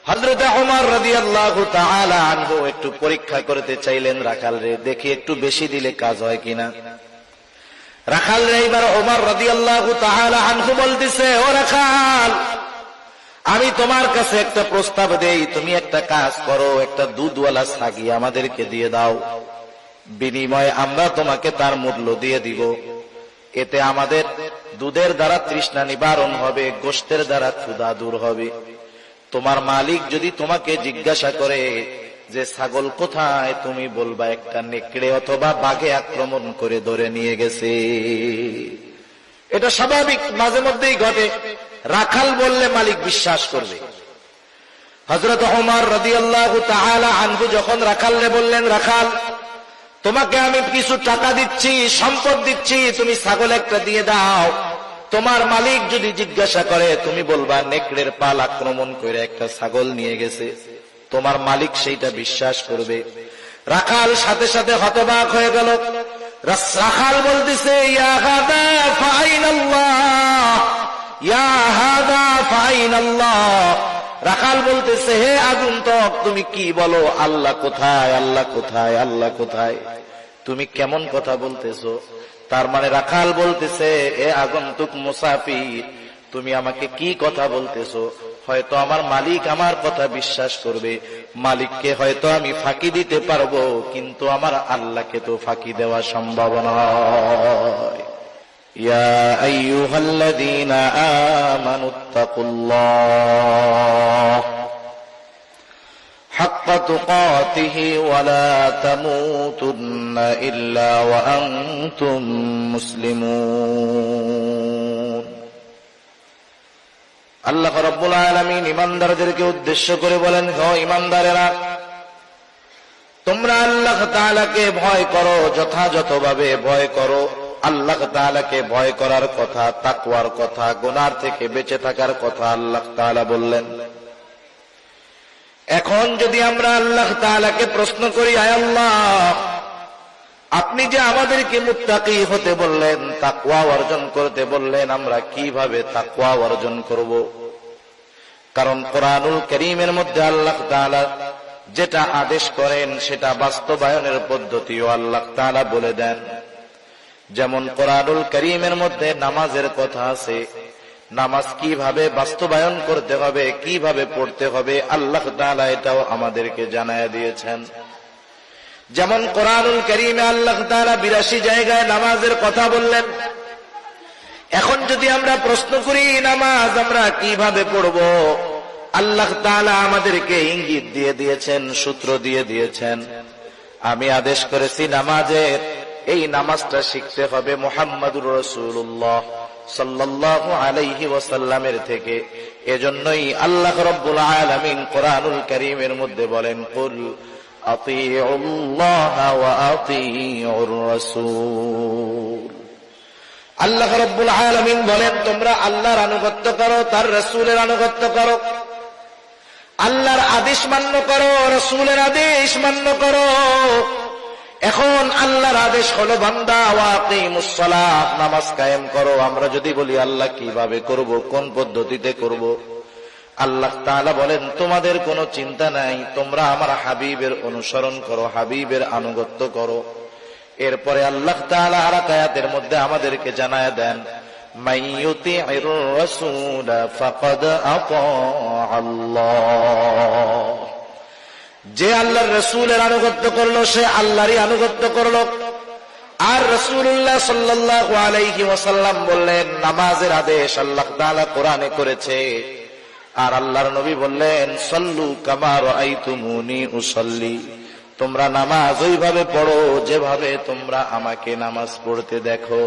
হযরত ওমর রাদিয়াল্লাহু তাআলা আনহু একটু পরীক্ষা করতে চাইলেন রাখাল রে, দেখি একটু বেশি দিলে কাজ হয় কিনা। রাখাল রে এবার ওমর রাদিয়াল্লাহু তাআলা আনহু বলতেছে, ও রাখাল, আমি তোমার কাছে একটা প্রস্তাব দেই, তুমি একটা কাজ করো, একটা দুধওয়ালা ছাগি আমাদেরকে দিয়ে দাও, বিনিময়ে আমরা তোমাকে তার মূল্য দিয়ে দিব। এতে আমাদের দুধের দ্বারা তৃষ্ণা নিবারণ হবে, গোশতের দ্বারা ক্ষুধা দূর হবে। তোমার মালিক যদি তোমাকে জিজ্ঞাসা করে যে ছাগল কোথায়, তুমি বলবা একটা নেকড়ে অথবা বাঘে আক্রমণ করে ধরে নিয়ে গেছে। এটা স্বাভাবিক, মাঝে মধ্যেই ঘটে। রাখাল বললে মালিক বিশ্বাস করবে। হযরত ওমর রাদিয়াল্লাহু তাআলা আনহু যখন রাখালরে বললেন, রাখাল, তোমাকে আমি কিছু টাকা দিচ্ছি, সম্পদ দিচ্ছি, তুমি ছাগল একটা দিয়ে দাও, তোমার মালিক যদি জিজ্ঞাসা করে তুমি বলবা নেকড়ের পাল আক্রমণ করে একটা ছাগল নিয়ে গেছে, তোমার মালিক সেইটা বিশ্বাস করবে। রাখাল সাথে সাথে হতবাক হয়ে গেল। রাখাল বলতেছে, ইয়া হাদা ফাইনাল্লাহ, ইয়া হাদা ফাইনাল্লাহ। রাখাল বলতেছে, হে আগন্তুক, তুমি কি বলো? আল্লাহ কোথায়, আল্লাহ কোথায়, আল্লাহ কোথায়? তুমি কেমন কথা বলতেছো? তার মানে রাখাল বলতেছে, এ আগন্তুক মুসাফির, তুমি আমাকে কি কথা বলতেছো? হয়তো আমার মালিক আমার কথা বিশ্বাস করবে, মালিককে হয়তো আমি ফাঁকি দিতে পারবো, কিন্তু আমার আল্লাহকে তো ফাঁকি দেওয়া সম্ভব নয়। ইয়া আইয়ুহাল্লাযীনা আমানুত্তাকুল্লাহ হাক্কা তুকাতিহি ওয়া লা তামুতুন্না ইল্লা ওয়া আনতুম মুসলিমুন। আল্লাহ রাব্বুল আলামিন ঈমানদারদেরকে উদ্দেশ্য করে বলেন, হে ঈমানদারেরা, তোমরা আল্লাহ তাআলাকে ভয় করো, যথাযথভাবে ভয় করো। আল্লাহ তাআলাকে ভয় করার কথা, তাকওয়ার কথা, গুনাহ থেকে বেঁচে থাকার কথা আল্লাহ তাআলা বললেন। এখন যদি আমরা আল্লাহ তাআলাকে প্রশ্ন করি, আয় আল্লাহ, আপনি যে আমাদেরকে মুত্তাকি হতে বললেন, তাকওয়া অর্জন করতে বললেন, আমরা কিভাবে তাকওয়া অর্জন করব? কারণ কোরআনুল কারীমের মধ্যে আল্লাহ তাআলা যেটা আদেশ করেন সেটা বাস্তবায়নের পদ্ধতিও আল্লাহ তাআলা বলে দেন। যেমন কোরআনুল কারীমের মধ্যে নামাজের কথা আছে, নামাজ কিভাবে বাস্তবায়ন করতে হবে, কিভাবে পড়তে হবে, আল্লাহ তাআলা এটাও আমাদেরকে জানায়া দিয়েছেন। যেমন কোরআনুল কারীমে আল্লাহ তাআলা 82 জায়গায় নামাজের কথা বললেন। এখন যদি আমরা প্রশ্ন করি নামাজ আমরা কিভাবে পড়ব, আল্লাহ তাআলা আমাদেরকে ইঙ্গিত দিয়ে দিয়েছেন, সূত্র দিয়ে দিয়েছেন। আমি আদেশ করেছি নামাজের, এই নামাজটা শিখতে হবে মুহাম্মদুর রাসূলুল্লাহ সাল্লাল্লাহু আলাইহি ওয়াসাল্লামের থেকে। এজন্যই আল্লাহ রাব্বুল আলামিন কোরআনুল কারীমের মধ্যে বলেন, কুল আতিউল্লাহ ওয়া আতিউর রাসূল। আল্লাহ রাব্বুল আলামিন বলেন, তোমরা আল্লাহর আনুগত্য করো, তার রাসূলের আনুগত্য করো। আল্লাহর আদেশ মান্য করো, রাসূলের আদেশ মান্য করো। এখন আল্লাহর আদেশ হলো বান্দা ওয়াকিমুস সালাত, নামাজ কায়েম করো। আমরা যদি বলি আল্লাহ কিভাবে করব, কোন পদ্ধতিতে করব, আল্লাহ তাআলা বলেন তোমাদের কোনো চিন্তা নাই, তোমরা আমার হাবিবের অনুসরণ করো, হাবিবের আনুগত্য করো। এরপরে আল্লাহ তাআলা আর আয়াতের মধ্যে আমাদেরকে জানায়া দেন, মাইয়ুতি'র রাসূল ফাকাদ আতাআল্লাহ। যে আল্লাহর রাসূলের আনুগত্য করলো সে আল্লাহরই আনুগত্য করলো। আর রাসূলুল্লাহ সাল্লাল্লাহু আলাইহি ওয়াসাল্লাম বললেন, নামাজের আদেশ আল্লাহ তাআলা কোরআনে করেছে। আর আল্লাহর নবী বললেন, সাল্লু কামা রাআইতুমুনি উসাল্লি, তোমরা নামাজ ওইভাবে পড়ো যেভাবে তোমরা আমাকে নামাজ পড়তে দেখো।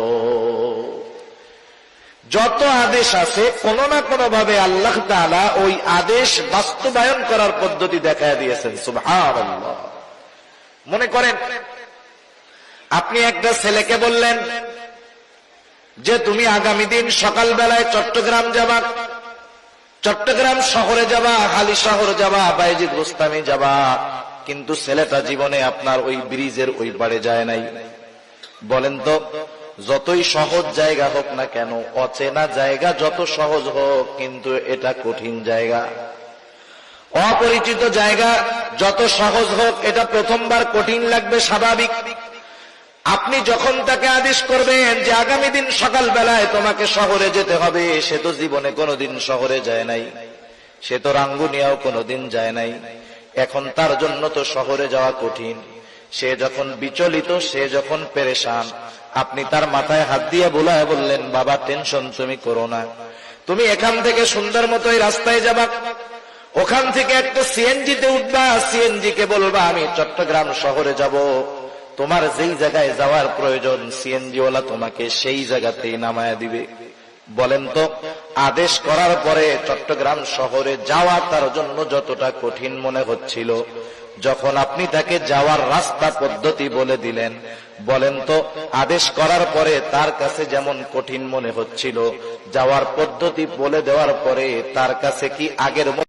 যত আদেশ আছে কোন না কোন ভাবে আল্লাহ তাআলা ওই আদেশ বাস্তবায়ন করার পদ্ধতি দেখায় দিয়েছেন। সুবহানাল্লাহ। মনে করেন আপনি একটা ছেলেকে বললেন যে তুমি আগামী দিন সকালবেলায় চট্টগ্রাম যাবা, চট্টগ্রাম শহরে যাবা, হালি শহর যাবা, বাইজিদ গোস্তামি যাবা, কিন্তু ছেলেটা জীবনে আপনার ওই ব্রিজের ওই পারে যায় নাই। বলেন তো, যতই সহজ জায়গা হোক না কেন, অচেনা জায়গা যত সহজ হোক, কিন্তু এটা কঠিন জায়গা। অপরিচিত জায়গা যত সহজ হোক, এটা প্রথমবার কঠিন লাগবে, স্বাভাবিক। আপনি যখন তাকে আদেশ করবেন যে আগামী দিন সকালবেলায় তোমাকে শহরে যেতে হবে, সে তো জীবনে কোনোদিন শহরে যায় নাই, সে তো রাঙ্গুনিয়াও কোনোদিন যায় নাই, এখন তার জন্য তো শহরে যাওয়া কঠিন। সে যখন বিচলিত, সে যখন পেরেশান, আপনি তার মাথায় হাত দিয়ে বোলায় বললেন, বাবা টেনশন তুমি করো না, তুমি এখান থেকে সুন্দর মতো এই রাস্তায় যাবা, ওখান থেকে একটা সিএনজিতে উঠবা, সিএনজি কে বলবা আমি চট্টগ্রাম শহরে যাব, তোমার যেই জায়গায় যাওয়ার প্রয়োজন সিএনজি ওয়ালা তোমাকে সেই জায়গাতেই নামায়া দিবে। বলেন তো, আদেশ করার পরে চট্টগ্রাম শহরে যাওয়া তার জন্য যতটা কঠিন মনে হচ্ছিল, যখন আপনি তাকে যাওয়ার রাস্তা পদ্ধতি বলে দিলেন, বলেন তো আদেশ করার পরে তার কাছে যেমন কঠিন মনে হচ্ছিল, যাওয়ার পদ্ধতি বলে দেওয়ার পরে তার কাছে কি আগের